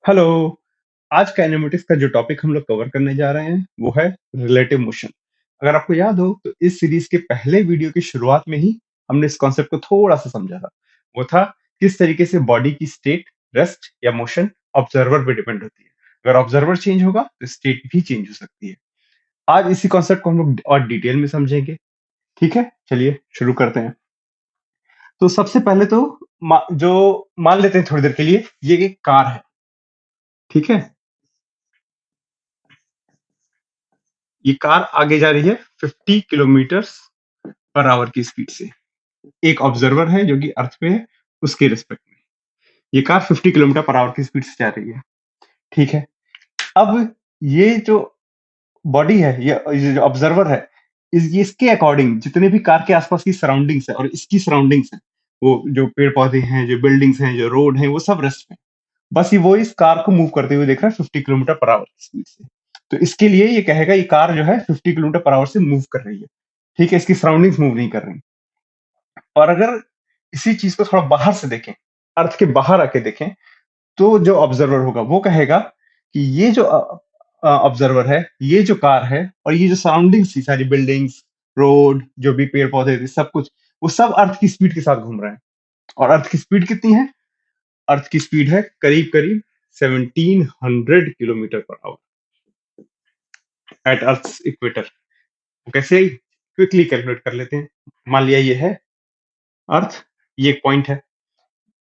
Hello. आज kinematics का जो टॉपिक हम लोग कवर करने जा रहे हैं वो है रिलेटिव मोशन। अगर आपको याद हो तो इस सीरीज के पहले वीडियो की शुरुआत में ही हमने इस कॉन्सेप्ट को थोड़ा सा समझा था। वो था किस तरीके से बॉडी की स्टेट, रेस्ट या मोशन ऑब्जर्वर पे डिपेंड होती है। अगर ऑब्जर्वर चेंज होगा तो स्टेट भी चेंज हो सकती है। आज इसी कॉन्सेप्ट को हम लोग और डिटेल में समझेंगे। ठीक है, चलिए शुरू करते हैं। तो सबसे पहले तो जो मान लेते हैं थोड़ी देर के लिए ये एक कार है। ठीक है, ये कार आगे जा रही है 50 किलोमीटर पर आवर की स्पीड से। एक ऑब्जर्वर है जो कि अर्थ पे है, उसके रिस्पेक्ट में ये कार 50 किलोमीटर पर आवर की स्पीड से जा रही है। ठीक है, अब ये जो बॉडी है, ये जो ऑब्जर्वर है, इसके अकॉर्डिंग जितने भी कार के आसपास की सराउंडिंग्स है और इसकी सराउंडिंग्स है, वो जो पेड़ पौधे हैं, जो बिल्डिंग्स हैं, जो रोड है, वो सब रेस्ट में। बस ये वो इस कार को मूव करते हुए देख रहा है 50 किलोमीटर पर आवर की स्पीड से। तो इसके लिए ये कहेगा ये कार जो है 50 किलोमीटर पर आवर से मूव कर रही है। ठीक है, इसकी सराउंडिंग्स मूव नहीं कर रही। और अगर इसी चीज को थोड़ा बाहर से देखें, अर्थ के बाहर आके देखें, तो जो ऑब्जर्वर होगा वो कहेगा कि ये जो ऑब्जर्वर है, ये जो कार है और ये जो सराउंडिंग्स थी, सारी बिल्डिंग्स, रोड, जो भी पेड़ पौधे थे, सब कुछ, वो सब अर्थ की स्पीड के साथ घूम रहे हैं। और अर्थ की स्पीड कितनी है? अर्थ की स्पीड है करीब करीब 1700 किलोमीटर पर आवर एट अर्थ इक्वेटर। कैसे? क्विकली कैलकुलेट कर लेते हैं। मान लिया ये है अर्थ, ये एक पॉइंट है,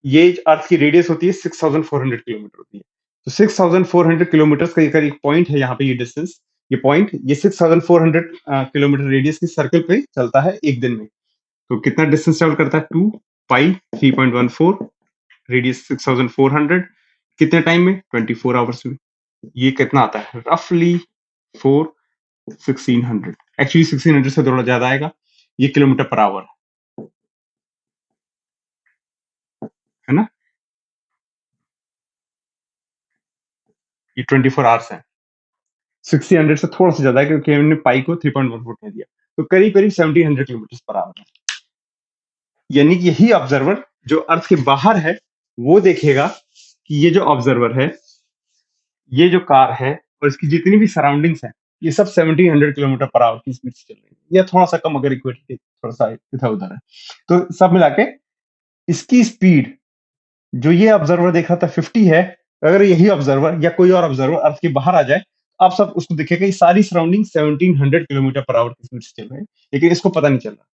ये अर्थ की रेडियस होती है 6400 किलोमीटर होती है। तो 6400 किलोमीटर का ये करीब पॉइंट है, यहाँ पे ये डिस्टेंस, ये पॉइंट, ये 6400 किलोमीटर रेडियस की सर्कल पे चलता है एक दिन में। तो कितना डिस्टेंस ट्रेवल करता है? 2 पाई 3.14, रेडियस 6400, कितने टाइम में? 24 आवर्स में। ये कितना आता है? रफली 1600। एक्चुअली 1600 से थोड़ा ज्यादा आएगा, ये किलोमीटर पर आवर है ना। ये 24 आवर्स है। 1600 से थोड़ा सा ज्यादा है क्योंकि हमने पाई को 3.14 में दिया। तो करीब करीब 1700 किलोमीटर पर आवर है। यानी कि यही ऑब्जर्वर जो अर्थ के बाहर है वो देखेगा कि ये जो ऑब्जर्वर है, ये जो कार है और इसकी जितनी भी सराउंडिंग्स है, ये सब 1700 किलोमीटर पर आवर की स्पीड से चल रही है, या थोड़ा सा कम अगर इक्वेटर थोड़ा सा इधर उधर है। तो सब मिला के इसकी स्पीड जो ये ऑब्जर्वर देख रहा था 50 है, अगर यही ऑब्जर्वर या कोई और ऑब्जर्वर अर्थ के बाहर आ जाए, आप सब उसको देखेगा कि सारी सराउंडिंग 1700 किलोमीटर पर आवर की स्पीड से चल रहे हैं, लेकिन इसको पता नहीं चल रहा।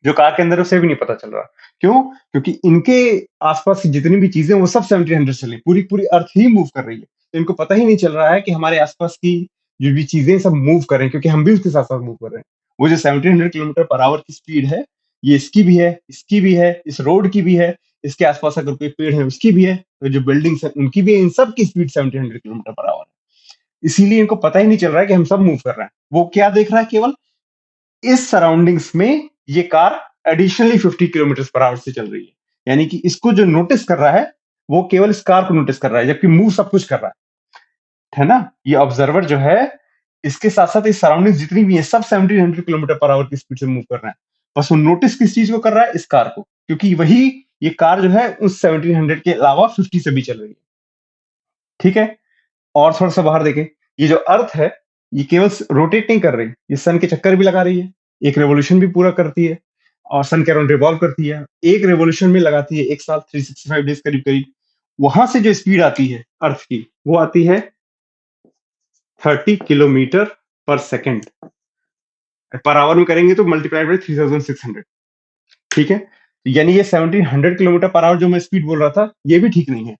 जो कार के अंदर है उसे भी नहीं पता चल रहा। क्यों? क्योंकि इनके आसपास की जितनी भी चीजें, वो सब 1700 चल रही, पूरी पूरी अर्थ ही मूव कर रही है। तो इनको पता ही नहीं चल रहा है कि हमारे आसपास की जो भी चीजें सब मूव कर रहे हैं, क्योंकि हम भी उसके साथ साथ मूव कर रहे हैं। वो जो 1700 किलोमीटर पर आवर की स्पीड है, ये इसकी भी है, इसकी भी है, इस रोड की भी है, इसके आसपास अगर कोई पेड़ है उसकी भी है, तो जो बिल्डिंग्स है उनकी भी है, इन सब की स्पीड 1700 किलोमीटर पर आवर है। इसीलिए इनको पता ही नहीं चल रहा है कि हम सब मूव कर रहे हैं। वो क्या देख रहा है? केवल इस सराउंडिंग्स में ये car additionally 50 kilometre per hour से चल रही है। यानी कि इसको जो नोटिस कर रहा है वो केवल इस कार को नोटिस कर रहा है, जबकि मूव सब कुछ कर रहा है ना। ये ऑब्जर्वर जो है, इसके साथ साथ इस सराउंडिंग जितनी भी है सब 1700 किलोमीटर पर आवर की स्पीड से मूव कर रहे हैं। बस वो नोटिस किस चीज को कर रहा है? इस कार को, क्योंकि वही ये कार जो है उस 1700 के अलावा 50 से भी चल रही है। ठीक है, और थोड़ा सा बाहर देखें, ये जो अर्थ है ये केवल रोटेट नहीं कर रही, ये सन के चक्कर भी लगा रही है, एक रेवोल्यूशन भी पूरा करती है और सन के अराउंड रिवॉल्व करती है। एक रेवोल्यूशन में लगाती है एक साल 365 डेज करीब करीब। वहां से जो स्पीड आती है अर्थ की, वो आती है 30 किलोमीटर पर सेकेंड। पर आवर में करेंगे तो मल्टीप्लाई बाय 3600। ठीक है, यानी ये 1700 किलोमीटर पर आवर जो मैं स्पीड बोल रहा था, ये भी ठीक नहीं है।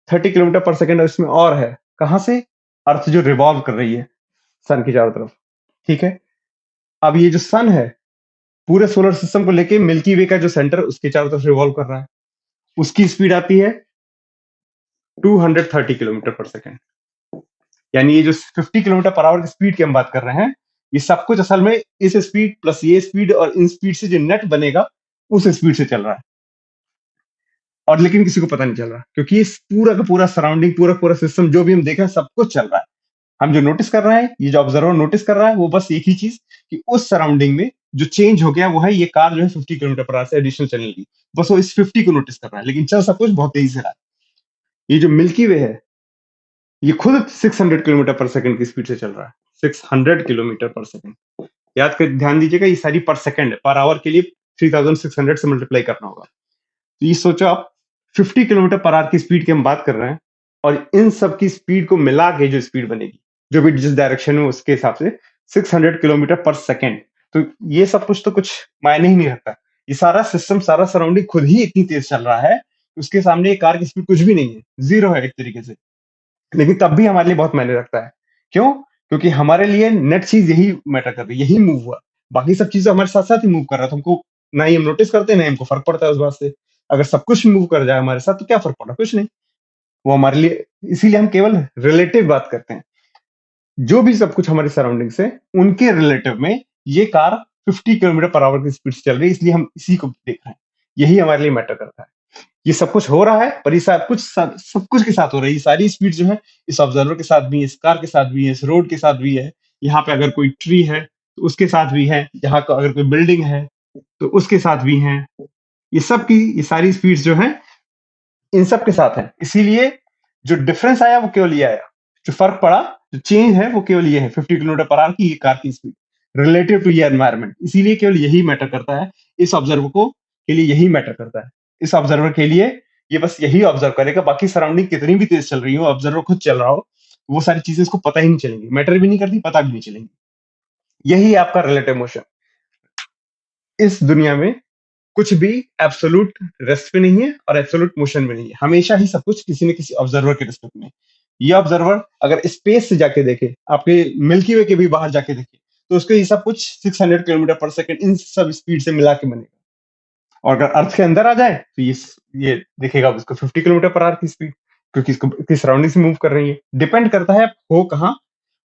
30 किलोमीटर पर सेकेंड इसमें और है। कहां से? अर्थ जो रिवॉल्व कर रही है सन की चारों तरफ। ठीक है, अब ये जो सन है पूरे सोलर सिस्टम को लेके मिल्की वे का जो सेंटर उसके चारों तरफ रिवॉल्व कर रहा है, उसकी स्पीड आती है 230 किलोमीटर पर सेकेंड। यानी ये जो 50 किलोमीटर पर आवर की स्पीड की हम बात कर रहे हैं, ये सब कुछ असल में इस स्पीड प्लस ये स्पीड और इन स्पीड से जो नेट बनेगा उस स्पीड से चल रहा है। और लेकिन किसी को पता नहीं चल रहा, क्योंकि ये पूरा का पूरा सराउंडिंग, पूरा पूरा सिस्टम जो भी हम देख रहे हैं सब कुछ चल रहा है। हम जो नोटिस कर रहे हैं, ये जो ऑब्जर्वर नोटिस कर रहा है, वो बस एक ही चीज कि उस सराउंडिंग में जो चेंज हो गया वो है ये कार जो है 50 किलोमीटर पर आवर से एडिशनल चलने लगी। बस वो इस 50 को नोटिस कर रहा है, लेकिन चल सब कुछ बहुत तेजी से रहा है। ये जो मिल्की वे है, ये खुद 600 किलोमीटर पर सेकंड की स्पीड से चल रहा है। 600 किलोमीटर पर सेकंड। याद कर, ध्यान दीजिएगा, ये सारी पर सेकंड है, पर आवर के लिए 3600 से मल्टीप्लाई करना होगा। तो ये सोचो आप, 50 किलोमीटर पर आवर की स्पीड की हम बात कर रहे हैं, और इन सब की स्पीड को मिला के जो स्पीड बनेगी, जो भी जिस डायरेक्शन में, उसके हिसाब से 600 किलोमीटर पर सेकेंड। तो ये सब कुछ तो कुछ मायने ही नहीं रखता। ये सारा सिस्टम, सारा सराउंडिंग खुद ही इतनी तेज चल रहा है, उसके सामने एक कार की स्पीड कुछ भी नहीं है, जीरो है एक तरीके से। लेकिन तब भी हमारे लिए बहुत मायने रखता है। क्यों? क्योंकि हमारे लिए नेट चीज यही मैटर कर रही है, यही मूव हुआ। बाकी सब चीजें हमारे साथ साथ ही मूव कर रहा है, तो हमको ना ही हम नोटिस करते हैं, ना ही हमको फर्क पड़ता है उस बात से। अगर सब कुछ मूव कर जाए हमारे साथ तो क्या फर्क पड़ा? कुछ नहीं। वो हमारे लिए, इसीलिए हम केवल रिलेटिव बात करते हैं। जो भी सब कुछ हमारे सराउंडिंग्स है, उनके रिलेटिव में ये कार 50 किलोमीटर पर आवर की स्पीड से चल रही है, इसलिए हम इसी को देख रहे हैं। यही हमारे लिए मैटर करता है। ये सब कुछ हो रहा है, पर ये सब कुछ के साथ हो रही है। ये सारी स्पीड जो है, इस ऑब्जर्वर के साथ भी है, इस कार के साथ भी है, इस रोड के साथ भी है। यहाँ पे अगर कोई ट्री है तो उसके साथ भी है, यहाँ का अगर कोई बिल्डिंग है तो उसके साथ भी है। ये सारी स्पीड्स जो है, इन सब के साथ है। इसीलिए जो डिफरेंस आया वो केवल ये आया, जो फर्क पड़ा, जो चेंज है वो केवल ये है, 50 किलोमीटर पर आवर की ये कार की स्पीड रिलेटिव टू ये एनवायरमेंट। इसीलिए केवल यही मैटर करता है। इस ऑब्जर्वर को के लिए यही मैटर करता है। इस ऑब्जर्वर के लिए ये बस यही ऑब्जर्व करेगा, बाकी सराउंडिंग कितनी भी तेज चल रही हो, ऑब्जर्वर खुद चल रहा हो, वो सारी चीजें इसको पता ही नहीं चलेंगी, मैटर भी नहीं करती, पता भी नहीं चलेंगी। यही है आपका रिलेटिव मोशन। इस दुनिया में कुछ भी एब्सोल्यूट रेस्ट पे नहीं है और एब्सोल्यूट मोशन में नहीं है। हमेशा ही सब कुछ किसी न किसी ऑब्जर्वर के रिस्पेक्ट में है। ये ऑब्जर्वर अगर स्पेस से जाके देखे, आपके मिल्की वे के भी बाहर जाके देखे, तो उसको ये सब कुछ 600 किलोमीटर पर सेकंड इन सब स्पीड से मिला के बनेगा। और अगर अर्थ के अंदर आ जाए तो ये देखेगा उसको 50 किलोमीटर पर आवर की स्पीड, क्योंकि इसको इसकी सराउंडिंग से मूव कर रही है। डिपेंड करता है आप हो कहाँ,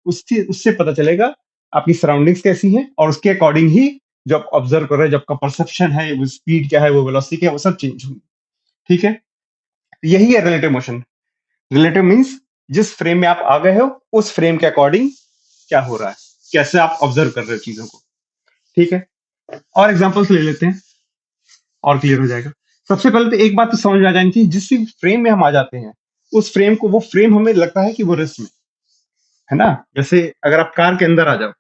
उससे उससे पता चलेगा आपकी सराउंडिंग्स कैसी हैं, और उसके अकॉर्डिंग ही जो आप ऑब्जर्व कर रहे हैं, जो आपका परसेप्शन है, वो स्पीड क्या है, वो वेलोसिटी क्या है, वो सब चेंज होंगे। ठीक है? यही है रिलेटिव मोशन। रिलेटिव मीन्स जिस फ्रेम में आप आ गए हो, उस फ्रेम के अकॉर्डिंग क्या हो रहा है, कैसे आप ऑब्जर्व कर रहे हो चीजों को। ठीक है? और एग्जांपल्स ले लेते हैं, और क्लियर हो जाएगा। सबसे पहले तो एक बात तो समझ में आ जानी चाहिए, जिस भी फ्रेम में हम आ जाते हैं, उस फ्रेम को, वो फ्रेम हमें लगता है कि वो रेस्ट में है ना। जैसे अगर आप कार के अंदर आ जाओ,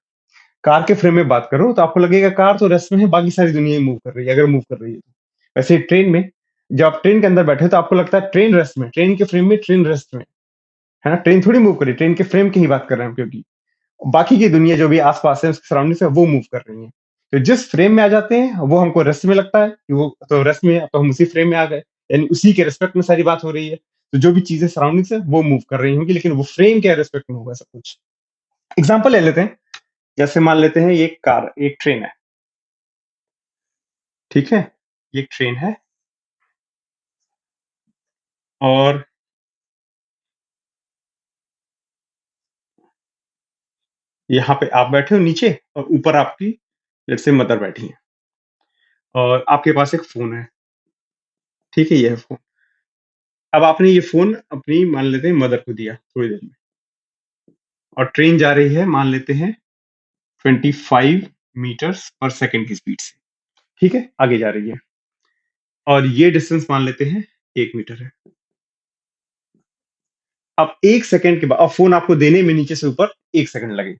कार के फ्रेम में बात करो, तो आपको लगेगा कार तो रेस्ट में है, बाकी सारी दुनिया मूव कर रही है, अगर मूव कर रही है तो। वैसे ट्रेन में, जब आप ट्रेन के अंदर बैठे तो आपको लगता है ट्रेन रेस्ट में, ट्रेन के फ्रेम में ट्रेन रेस्ट में है ना। ट्रेन थोड़ी मूव कर रही है, ट्रेन के फ्रेम की ही बात कर रहे हैं हम, क्योंकि बाकी की दुनिया जो भी आसपास है, उसके सराउंडिंग से, वो मूव कर रही है। तो जिस फ्रेम में आ जाते हैं, वो हमको रेस्ट में लगता है कि वो तो रेस्ट में है, तो हम उसी फ्रेम में आ गए, यानी उसी के रिस्पेक्ट में सारी बात हो रही है। तो जो भी चीजें सराउंडिंग से वो मूव कर रही होंगी, लेकिन वो फ्रेम के रिस्पेक्ट में होगा सब कुछ। एग्जाम्पल ले लेते हैं। जैसे मान लेते हैं ये कार, एक ट्रेन है। ठीक है? ये एक ट्रेन है, और यहाँ पे आप बैठे हो नीचे, और ऊपर आपकी लेट्स से मदर बैठी है, और आपके पास एक फोन है। ठीक है? ये है फोन। अब आपने ये फोन अपनी, मान लेते हैं, मदर को दिया थोड़ी देर में, और ट्रेन जा रही है, मान लेते हैं 25 मीटर्स पर सेकंड की स्पीड से। ठीक है? आगे जा रही है, और ये डिस्टेंस मान लेते हैं 1 मीटर है। अब 1 सेकंड के बाद, अब फोन आपको देने में नीचे से ऊपर 1 सेकंड लगे।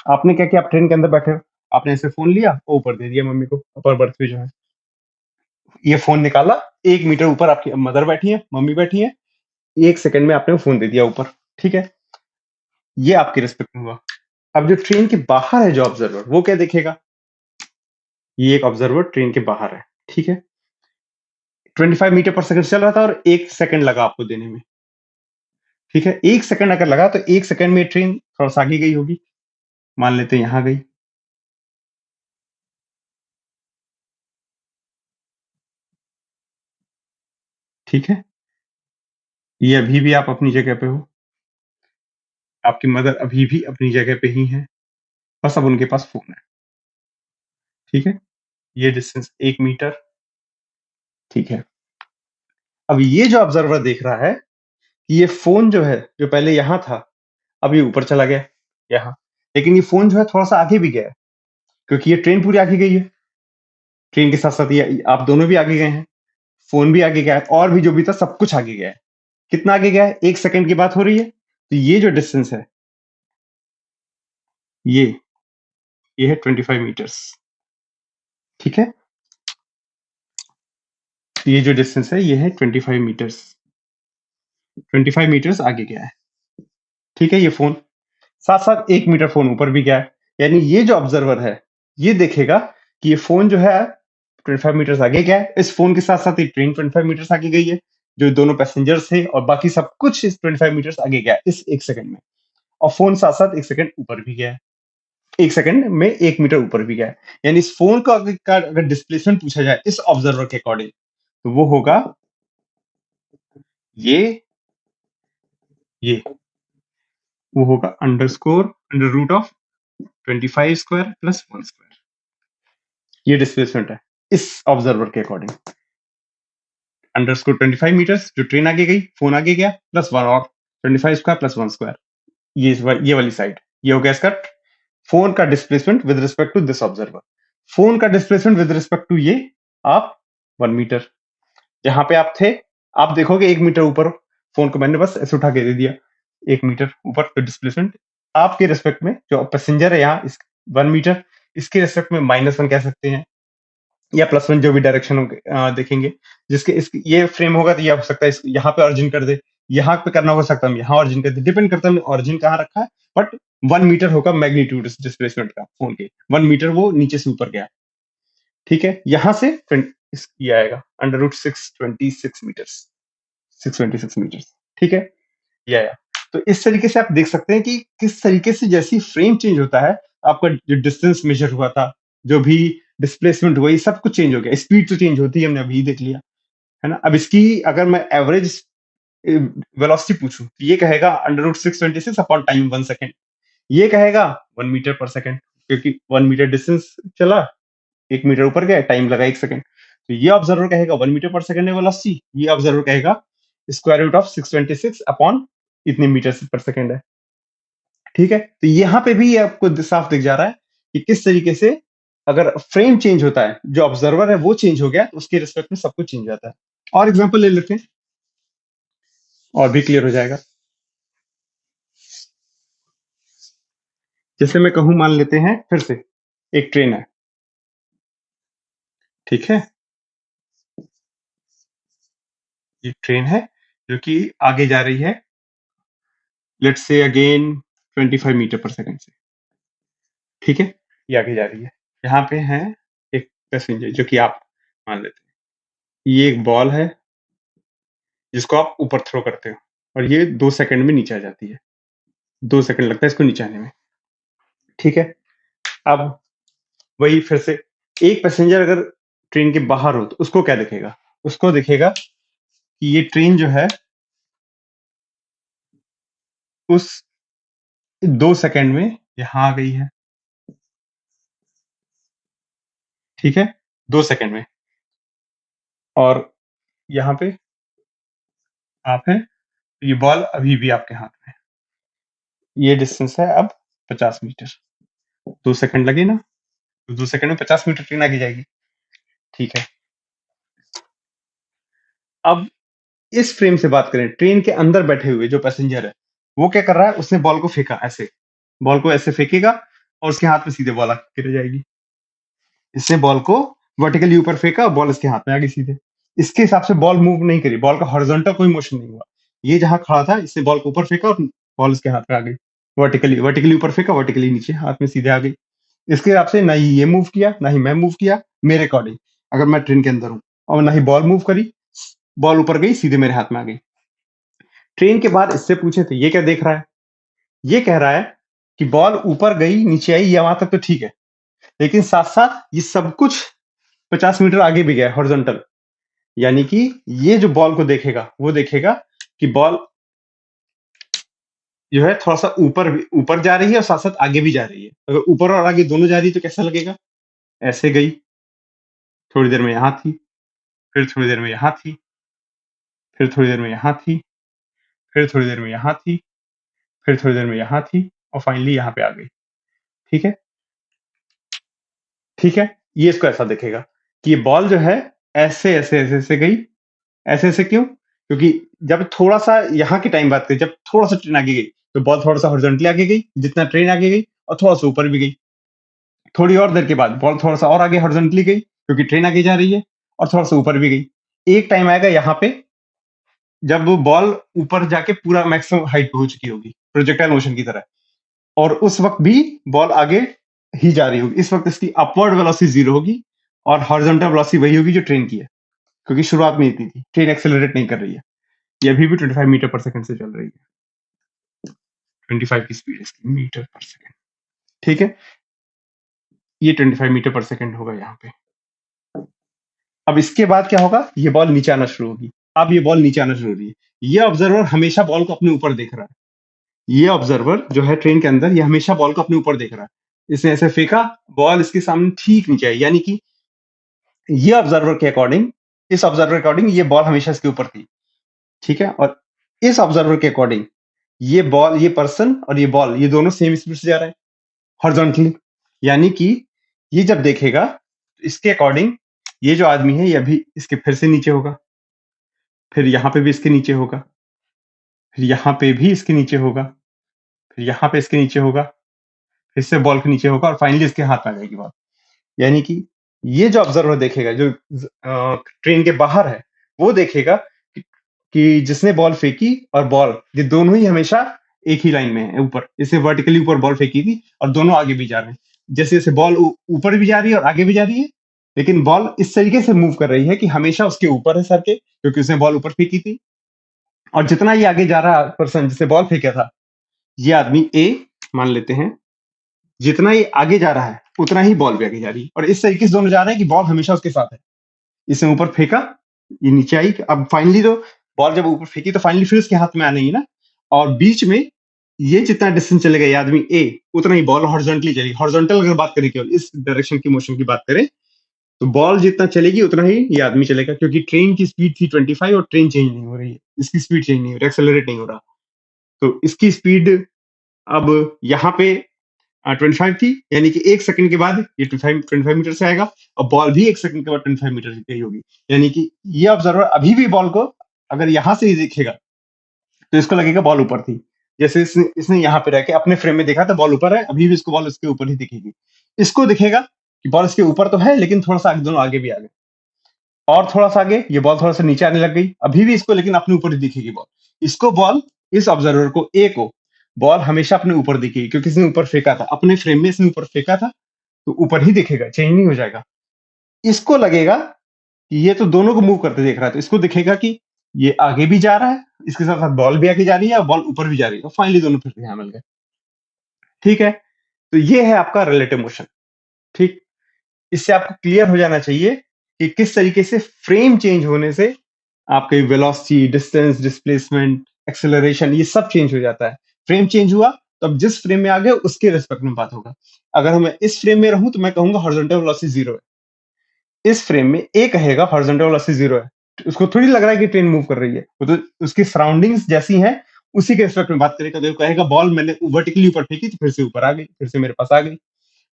आपने क्या किया? आप ट्रेन के अंदर बैठे हो, आपने ऐसे फोन लिया और ऊपर दे दिया मम्मी को, अपर बर्थ पे जो है। ये फोन निकाला, 1 मीटर ऊपर आपकी मदर बैठी है, मम्मी बैठी है, 1 सेकंड में आपने वो फोन दे दिया ऊपर। ठीक है? ये आपके रिस्पेक्ट में हुआ। अब जो ट्रेन के बाहर है, जो ऑब्जर्वर, वो क्या देखेगा? ये एक ऑब्जर्वर ट्रेन के बाहर है। ठीक है? 25 मीटर पर सेकंड चल रहा था, और 1 सेकंड लगा आपको देने में। ठीक है? 1 सेकंड अगर लगा, तो 1 सेकंड में ट्रेन थोड़ा सा आगे गई होगी, मान लेते हैं यहां गई। ठीक है? ये अभी भी आप अपनी जगह पे हो, आपकी मदर अभी भी अपनी जगह पे ही है, बस अब उनके पास फोन है। ठीक है? ये डिस्टेंस 1 मीटर। ठीक है? अब ये जो ऑब्जर्वर देख रहा है कि ये फोन जो है, जो पहले यहां था, अब ये ऊपर चला गया यहाँ। लेकिन ये फोन जो है थोड़ा सा आगे भी गया है, क्योंकि ये ट्रेन पूरी आगे गई है। ट्रेन के साथ साथ ये आप दोनों भी आगे गए हैं, फोन भी आगे गया है, और भी जो भी था सब कुछ आगे गया है। कितना आगे गया है? 1 सेकंड की बात हो रही है, तो ये जो डिस्टेंस है, ये है 25 मीटर्स। ठीक है, तो ये जो डिस्टेंस है ये है 25 मीटर्स। 25 मीटर्स आगे गया है। ठीक है, ये फोन साथ साथ 1 मीटर फोन ऊपर भी गया है। यानी ये जो ऑब्जर्वर है ये देखेगा कि ये फोन जो है 25 मीटर्स आगे गया है। इस फोन के साथ साथ एक ट्रेन 25 मीटर्स आगे गई है, जो दोनों पैसेंजर्स थे, और बाकी सब कुछ इस 25 मीटर्स आगे गया है इस 1 सेकंड में। और फोन साथ साथ 1 सेकंड ऊपर भी गया है, 1 सेकंड में 1 मीटर ऊपर भी गया है। यानी इस फोन का अगर डिस्प्लेसमेंट पूछा जाए इस ऑब्जर्वर के अकॉर्डिंग, तो वो होगा ये वो होगा under root of 25 square plus 1 square. ये डिस्प्लेसमेंट है इस ऑब्जर्वर के अकॉर्डिंग। अंडर 25 मीटर्स, जो ट्रेन आगे गई, फोन आगे गया, प्लस 1 और 25 स्क्वायर प्लस 1 स्क्वायर। ये वाली साइड, ये हो गया इसका फोन का displacement with respect to this observer. Phone का डिस्प्लेसमेंट विद रिस्पेक्ट टू ये आप 1 मीटर, जहां पे आप थे, आप देखोगे 1 मीटर ऊपर, फोन को मैंने बस ऐसे उठा के दे दिया 1 मीटर ऊपर, तो डिस्प्लेसमेंट आपके रेस्पेक्ट में जो पैसेंजर है यहाँ 1 मीटर, इसके रेस्पेक्ट में -1 कह सकते हैं, या +1, जो भी डायरेक्शन देखेंगे। जिसके ये फ्रेम होगा तो ये हो सकता है यहाँ पे ऑरिजिन कर दे, यहाँ पे करना हो सकता है हम यहाँ ऑरिजिन कर दे, डिपेंड करता है ऑरिजिन कहाँ रखा है। बट 1 मीटर होगा मैग्नीट्यूड डिस्प्लेसमेंट का फोन के, 1 मीटर वो नीचे से ऊपर गया। ठीक है, यहाँ से ये आएगा अंडर रूट 626 मीटर्स। ठीक है, ये आया। तो इस तरीके से आप देख सकते हैं कि किस तरीके से जैसी फ्रेम चेंज होता है, आपका जो डिस्टेंस मेजर हुआ था, जो भी डिस्प्लेसमेंट हुआ, ये सब कुछ चेंज हो गया। स्पीड तो चेंज होती है, हमने अभी देख लिया है ना। अब इसकी अगर मैं एवरेज वेलोसिटी पूछूं, तो ये कहेगा under root 626 upon time 1 second. ये कहेगा 1 मीटर पर सेकेंड, क्योंकि 1 मीटर डिस्टेंस चला, 1 मीटर ऊपर गया, टाइम लगा 1 सेकेंड। तो ये ऑब्जर्वर कहेगा 1 मीटर पर सेकेंड है वेलोसिटी, ये ऑब्जर्वर कहेगा स्क्वायर रूट ऑफ 626 अपॉन इतने मीटर पर सेकेंड है। ठीक है, तो यहाँ पे भी ये आपको साफ दिख जा रहा है कि किस तरीके से अगर फ्रेम चेंज होता है, जो ऑब्जर्वर है वो चेंज हो गया, तो उसके रिस्पेक्ट में सब कुछ चेंज हो जाता है। और एग्जांपल ले लेते हैं, और भी क्लियर हो जाएगा। जैसे मैं कहूं, मान लेते हैं फिर से एक ट्रेन है। ठीक है, ये ट्रेन है जो कि आगे जा रही है, लेट्स से अगेन 25 मीटर पर सेकेंड से। ठीक है, ये आगे जा रही है, यहाँ पे है एक पैसेंजर जो कि आप मान लेते हैं। ये एक बॉल है जिसको आप ऊपर थ्रो करते हो, और ये 2 सेकंड में नीचे आ जाती है। 2 सेकंड लगता है इसको नीचे आने में। ठीक है, अब वही फिर से, एक पैसेंजर अगर ट्रेन के बाहर हो तो उसको क्या दिखेगा? उसको दिखेगा कि ये ट्रेन जो है उस 2 सेकंड में यहाँ आ गई है। ठीक है, 2 सेकंड में, और यहाँ पे आप हैं, ये बॉल अभी भी आपके हाथ में है। ये डिस्टेंस है अब 50 मीटर। 2 सेकंड लगे ना, तो 2 सेकंड में 50 मीटर ट्रेन आगे जाएगी। ठीक है, अब इस फ्रेम से बात करें, ट्रेन के अंदर बैठे हुए जो पैसेंजर है, वो क्या कर रहा है? उसने बॉल को फेंका, ऐसे बॉल को ऐसे फेंकेगा और उसके हाथ में सीधे बॉल आके गिर जाएगी। इसने बॉल को वर्टिकली ऊपर फेंका, बॉल इसके हाथ में आ गई सीधे। इसके हिसाब से बॉल मूव नहीं करी, बॉल का हॉरिजॉन्टल कोई मोशन नहीं हुआ। ये जहां खड़ा था, इसने बॉल को ऊपर फेंका और बॉल इसके हाथ में आ गई। वर्टिकली ऊपर फेंका, वर्टिकली नीचे हाथ में सीधे आ गई। इसके हिसाब से ना ही ये मूव किया, ना ही मैं मूव किया मेरे अकॉर्डिंग, अगर मैं ट्रेन के अंदर हूं, और ना ही बॉल मूव करी, बॉल ऊपर गई सीधे मेरे हाथ में आ गई। ट्रेन के बाद इससे पूछे थे, ये क्या देख रहा है? ये कह रहा है कि बॉल ऊपर गई नीचे आई, या वहां तक तो ठीक है, लेकिन साथ साथ ये सब कुछ 50 मीटर आगे भी गया हॉरिजॉन्टल। यानी कि ये जो बॉल को देखेगा, वो देखेगा कि बॉल जो है थोड़ा सा ऊपर जा रही है और साथ साथ आगे भी जा रही है। अगर ऊपर और आगे दोनों जा रही है तो कैसा लगेगा? ऐसे गई, थोड़ी देर में यहाँ थी, फिर थोड़ी देर में यहाँ थी, फिर थोड़ी देर में यहाँ थी, फिर थोड़ी देर में यहाँ थी, फिर थोड़ी देर में यहाँ थी, और फाइनली यहाँ पे आ गई। ठीक है, ठीक है, ये इसको ऐसा देखेगा कि ये बॉल जो है ऐसे ऐसे ऐसे ऐसे गई। ऐसे ऐसे क्यों? क्योंकि जब थोड़ा सा यहाँ की टाइम बात करें, जब थोड़ा सा ट्रेन आगे गई तो बॉल थोड़ा सा हॉरिजॉन्टली आगे गई, जितना ट्रेन आगे गई, और थोड़ा सा ऊपर भी गई। थोड़ी और देर के बाद बॉल थोड़ा सा और आगे हॉरिजॉन्टली गई क्योंकि ट्रेन आगे जा रही है, और थोड़ा सा ऊपर भी गई। एक टाइम आएगा यहाँ पे जब वो बॉल ऊपर जाके पूरा मैक्सिमम हाइट पे हो चुकी होगी, प्रोजेक्टाइल मोशन की तरह, और उस वक्त भी बॉल आगे ही जा रही होगी। इस वक्त इसकी अपवर्ड वेलोसिटी 0 होगी और हॉरिजॉन्टल वेलोसिटी वही होगी जो ट्रेन की है, क्योंकि शुरुआत में इतनी थी। ट्रेन एक्सेलरेट नहीं कर रही है, ये अभी भी 25 मीटर पर सेकंड से चल रही है। 25 की स्पीड इसकी मीटर पर सेकंड, ठीक है। ये 25 मीटर पर सेकंड होगा यहाँ पे। अब इसके बाद क्या होगा, ये बॉल नीचे आना शुरू होगी। अब ये बॉल नीचे आना शुरू हो रही है। ये ऑब्जर्वर हमेशा बॉल को अपने ऊपर देख रहा है। ये ऑब्जर्वर जो है ट्रेन के अंदर, ये हमेशा बॉल को अपने ऊपर देख रहा है। इसने ऐसे फेंका, बॉल इसके सामने ठीक नीचे आई, यानी कि ये ऑब्जर्वर के अकॉर्डिंग, इस ऑब्जर्वर के अकॉर्डिंग ये बॉल हमेशा इसके ऊपर थी, ठीक है। और इस ऑब्जर्वर के अकॉर्डिंग ये बॉल, ये पर्सन और ये बॉल, ये दोनों सेम स्पीड से जा रहे हैं हॉरिजॉन्टली, यानी कि ये जब देखेगा इसके अकॉर्डिंग ये जो आदमी है ये अभी इसके फिर से नीचे होगा, फिर यहाँ पे भी इसके नीचे होगा, फिर यहाँ पे भी इसके नीचे होगा, फिर यहाँ पे इसके नीचे होगा, फिर से बॉल के नीचे होगा, और फाइनली इसके हाथ में आ जाएगी बॉल। यानी कि ये जो ऑब्जर्वर देखेगा, जो ट्रेन के बाहर है, वो देखेगा कि जिसने बॉल फेंकी और बॉल, ये दोनों ही हमेशा एक ही लाइन में है ऊपर। इसे वर्टिकली ऊपर बॉल फेंकी थी और दोनों आगे भी जा रहे हैं। जैसे जैसे बॉल ऊपर भी जा रही है और आगे भी जा रही है, लेकिन बॉल इस तरीके से मूव कर रही है कि हमेशा उसके ऊपर है सर के, क्योंकि उसने बॉल ऊपर फेंकी थी। और जितना ये आगे जा रहा पर्सन जिसने बॉल फेंका था, ये आदमी ए मान लेते हैं, जितना ये आगे जा रहा है उतना ही बॉल भी आगे जा रही है, और इस तरीके से दोनों जा रहे हैं कि बॉल हमेशा उसके साथ है। इसने ऊपर फेंका, ये नीचे आई। अब फाइनली तो बॉल जब ऊपर फेंकी तो फाइनली फिर उसके हाथ में आने ही ना, और बीच में ये जितना डिस्टेंस चलेगा ये आदमी ए, उतना ही बॉल हॉरिजॉन्टली चलेगी। हॉरिजॉन्टल अगर बात करें, केवल इस डायरेक्शन की मोशन की बात करें, तो बॉल जितना चलेगी उतना ही ये आदमी चलेगा, क्योंकि ट्रेन की स्पीड थी 25 और ट्रेन चेंज नहीं हो रही है, इसकी स्पीड चेंज नहीं हो रही, एक्सेलरेट नहीं हो रहा। तो इसकी स्पीड अब यहाँ पे 25 थी, यानी कि 1 सेकंड के बाद ये 25 मीटर से आएगा, और बॉल भी 1 सेकंड के बाद 25 मीटर की गई होगी। यानी कि ये ऑब्जर्वर अभी भी बॉल को अगर यहां से ही देखेगा तो इसको लगेगा बॉल ऊपर थी। जैसे इसने यहाँ पे रह के अपने फ्रेम में देखा था बॉल ऊपर है, अभी भी इसको बॉल इसके ऊपर ही दिखेगी। इसको दिखेगा कि बॉल इसके ऊपर तो है, लेकिन थोड़ा सा दोनों आगे भी आ गए, और थोड़ा सा आगे ये बॉल थोड़ा सा नीचे आने लग गई, अभी भी इसको लेकिन अपने ऊपर ही दिखेगी बॉल। इसको बॉल, इस ऑब्जर्वर को ए को बॉल हमेशा अपने ऊपर दिखेगी, क्योंकि इसने ऊपर फेंका था, अपने फ्रेम में इसने ऊपर फेंका था, तो ऊपर ही दिखेगा, चेंज नहीं हो जाएगा। इसको लगेगा कि ये तो दोनों को मूव करते देख रहा है, तो इसको दिखेगा कि ये आगे भी जा रहा है, इसके साथ साथ बॉल भी आगे जा रही है और बॉल ऊपर भी जा रही है, और फाइनली दोनों फिर से यहाँ मिल गए, ठीक है। तो ये है आपका रिलेटिव मोशन, ठीक। इससे आपको क्लियर हो जाना चाहिए कि किस तरीके से फ्रेम चेंज होने से आपके वेलोसिटी, डिस्टेंस, डिस्प्लेसमेंट, एक्सेलरेशन, ये सब चेंज हो जाता है। फ्रेम चेंज हुआ तो अब जिस फ्रेम में आ गए उसके रिस्पेक्ट में बात होगा। अगर मैं इस फ्रेम में रहूं तो मैं कहूंगा हॉरिजॉन्टल वेलोसिटी 0 है। इस फ्रेम में ए कहेगा हॉरिजॉन्टल वेलोसिटी 0 है। उसको थोड़ी लग रहा है कि ट्रेन मूव कर रही है, वो तो उसकी सराउंडिंग्स जैसी हैं उसी के रिस्पेक्ट में बात करेगा। तो कहेगा बॉल मैंने वर्टिकली ऊपर फेंकी तो फिर से ऊपर आ गई, फिर से मेरे पास आ गई।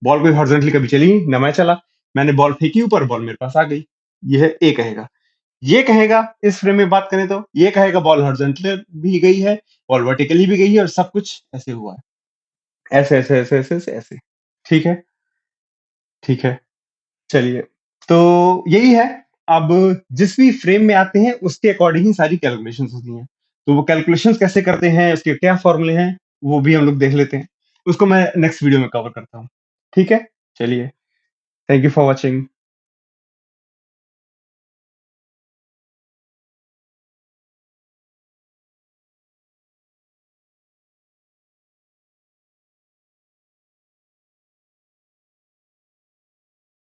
बॉल कोई हॉरिजॉन्टली कभी चली नहीं, ना मैं चला, मैंने बॉल फेंकी ऊपर, बॉल मेरे पास आ गई। यह ए कहेगा। ये कहेगा इस फ्रेम में बात करें तो ये कहेगा बॉल हॉरिजॉन्टली भी गई है, बॉल वर्टिकली भी गई है, और सब कुछ ऐसे हुआ है, ऐसे ऐसे ऐसे ऐसे ऐसे ऐसे, ठीक है, ठीक है। चलिए, तो यही है। अब जिस भी फ्रेम में आते हैं उसके अकॉर्डिंग ही सारी कैलकुलेशंस होती हैं। तो वो कैलकुलेशंस कैसे करते हैं, उसके क्या फॉर्मूले हैं, वो भी हम लोग देख लेते हैं। उसको मैं नेक्स्ट वीडियो में कवर करता हूँ, ठीक है। चलिए, थैंक यू फॉर वॉचिंग।